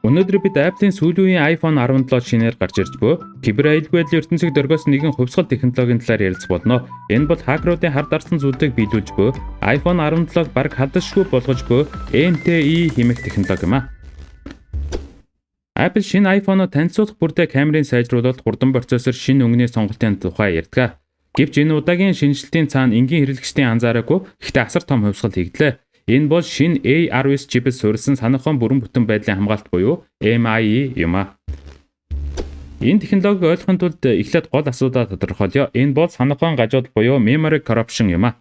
Өнөөдөр бид Apple-ийн сүүлийн үеийн iPhone 17 шинээр гарч ирж буй кибер аюулгүй байдлын ертөнцийг дөргөөс нэгэн хувьсгал технологийн талаар ярилцах болно. Энэ бол хакеруудын хар дарсан зүйлийг биелүүлж буй iPhone 17-г бараг халдашгүй болгож буй MTI хэмээх технологи юм а. Apple шинэ iPhone-ыг танилцуулах бүрдээ камерын сайжруулалт, хурдан процессор, шинэ өнгөний сонголтын тухай ярьдаг. Гэвч энэ удаагийн шинжилтийн цаана энгийн хэрэглэгчдийн анзаараагүй гэхдээ асар том хувьсгал хийгдлээ. Энэ бол шинэ A19 чипэд суурилсан санхүүгийн бүрэн бүтэн байдлын хамгаалалт буюу MIE юм а. Энэ технологиг ойлгохын тулд эхлээд гол асуудал тодорхойлё. Энэ бол санхүүгийн гажууд буюу memory corruption юм а.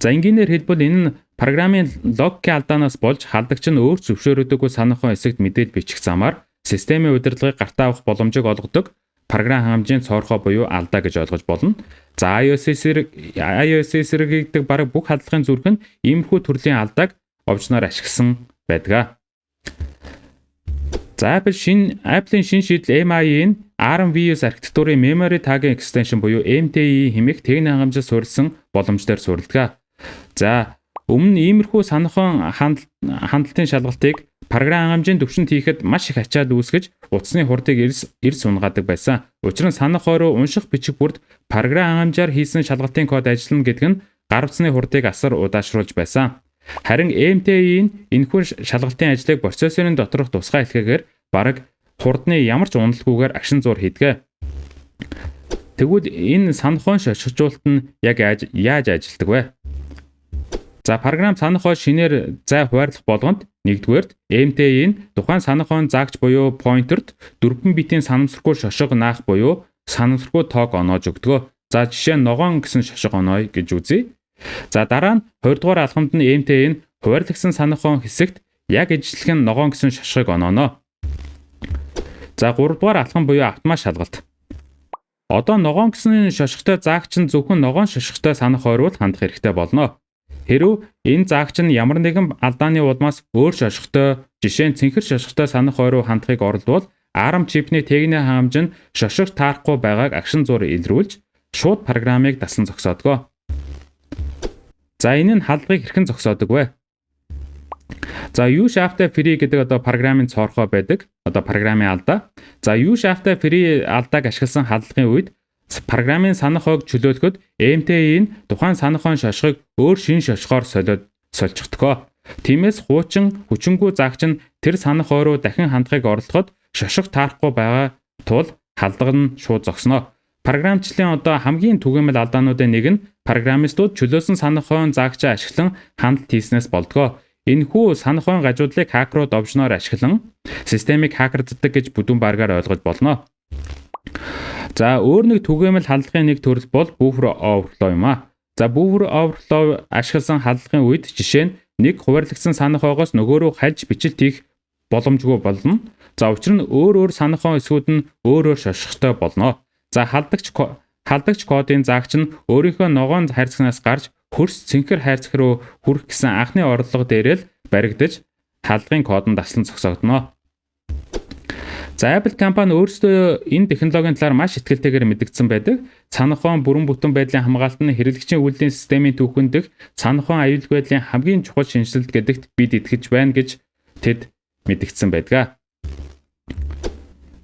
За энгийнээр хэлбэл энэ нь программын логикийн алдаанаас болж халдагч нь өөр зөвшөөрөгдөөгүй санхүүгийн хэсэгт мэдээлэл бичих замаар системийн удирдлагыг гартаа авах боломжийг олгодог програм хангамжийн цоорхоо буюу алдаа гэж ойлгож болно. За iOS эсрэг гэдэг бараг бүх хадлагын зүрх нь иймэрхүү төрлийн алдааг овжноор ашигласан байдаг. За Apple-ийн шинэ шийдэл MIE-ийн ARM-Vius архитектурын Memory Tagging Extension буюу MTI хэмээх техникийн хангамжид суурилсан боломжтой суурилдаг. За өмнө нь иймэрхүү санхүүгийн хандлтын шалгалтыг програм хангамжийн төвшөнд хийхэд маш их ачаал үүсгэж утасны хурдыг эрс унгаадаг байсан. Учир нь санах хойроо унших бичих бүрд програм хангамжаар хийсэн шалгалтын код ажиллана гэдэг нь гар утасны хурдыг асар удаашруулж байсан. Харин MTI-ийн энэхүү шалгалтын ажлыг процессорын доторх тусгай хэлхээгээр бараг хурдны ямар ч уналдгүйгээр агшин зур хийдэг. Тэгвэл энэ санхүүгийн шошгожуулалт нь яг яаж ажилладаг вэ? За програм санахой шинээр зай хуваарлах болгонд нэгдүгээрт MTI-ийн тухайн санахойн заагч буюу pointer-т 4 битийн санамсаргүй шошго наах буюу санамсаргүй тоог оноож өгдөг. За жишээ нь ногоон гэсэн шошго онооё гэж үзье. За дараа нь 20 дугаар алхамд нь MTI-ийн хуваарлагсан санахойн хэсэгт яг ижилхэн ногоон гэсэн шошгыг онооно. За 3 дугаар алхам буюу автомат шалгалт. Одоо ногоон гэсэн шошготой заагч нь зөвхөн ногоон шошготой санах хойрвол хандах хэрэгтэй болно. Хэрв энэ заагч нь ямар нэгэн алдааны улмаас өөр шошготой, жишээ нь цэнхэр шошготой санах хойроо хандахыг оролдвол ARM чипний техникийн хангамж нь шошгог таарахгүй байгааг агшин зур илрүүлж шууд программыг даслан зогсоодгоо. За энэ нь халдлагыг хэрхэн зогсоодог вэ? За U-Shaft Free гэдэг программын цоорхоо байдаг. Программын алдаа. За U-Shaft Free алдааг ашигласан халдлагын үед программын санах хойг чөлөөлөхөд MTI-ийн тухайн санах хойн шошгыг өөр шин шошгоор сольчихдгоо. Тиймээс хуучин хүчингүй заагч нь тэр санах хойроо дахин хандахыг оролдоход шошго таарахгүй байгаа тул халдлага нь шууд зогсно. Програмчлалын хамгийн түгээмэл алдаануудын нэг нь программистууд чөлөөсөн санах хойн заагчаа ашиглан хандлт хийснээс болдгоо. Энэхүү санах хойн гажуудлыг хакерууд овжноор ашиглан системийг хакерддаг гэж бүдүүн баргаар ойлгож болно. За өөр нэг түгээмэл халдлагын нэг төрөл бол buffer overflow юм а. За buffer overflow ашигласан халдлагын үед жишээ нь нэг хуваарлагдсан санах хойгоос нөгөө рүү хальж бичлэлт хийх боломжгүй болно. За учир нь өөр санах хойн эсгүүд нь өөр шошготой болно. За халдагч кодын заагч нь өөрийнхөө ногоон хайрцагнаас гарч хөрс цэнхэр хайрцаг руу хүрэх гэсэн анхны орлого дээрээ л баригдаж халдлагын код нь даслан зогсоогдно. За Apple компани өөрсдөө энэ технологийн талаар маш итгэлтэйгээр мэдгдсэн байдаг. Санхүүгийн бүрэн бүтэн байдлын хамгаалалт нь хэрэглэгчийн үйлдвэрлэлийн системийн түүхэн дэх санхүүгийн аюулгүй байдлын хамгийн чухал шинжилэлт гэдэгт бид итгэж байна гэж тэд мэдгдсэн байдаг.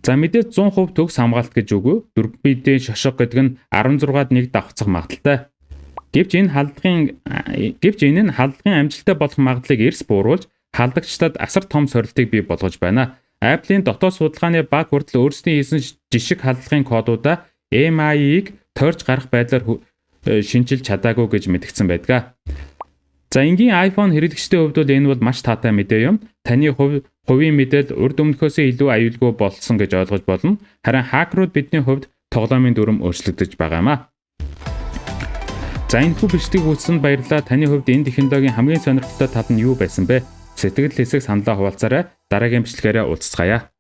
За мэдээж 100% төгс хамгаалалт гэж үгүй. 4 битийн шошго гэдэг нь 16-ад 1 давхцах магадaltaй. Гэвч энэ нь халдлагын амжилттай болох магадлалыг эрс бууруулж халдагчдад асар том сорилтыг бий болгож байна. Apple-ийн дотоод судалгааны баг хүртэл өөрсдийн хийсэн жишг халдлагын кодуудаа MIE-г тойрч гарах байдлаар шинжилж чадаагүй гэж мэдгдсэн байдаг. За энгийн iPhone хэрэглэгчдийн хувьд бол энэ бол маш таатай мэдээ юм. Таны хувийн мэдээлэл урд өмнөхөөсөө илүү аюулгүй болсон гэж ойлгож болно. Харин хакерууд бидний хувьд тоглоомын дүрм өөрчлөгдөж байгаа юм а. За энэхүү бичлэгийг үзсэнд баярлалаа. Таны хувьд энэ технологийн хамгийн сонирхолтой тал нь юу байсан бэ? Сэтгэл хэсэг саналаа хуваалцаарай. Дараагийн бичлэгээрээ уулзцгаая.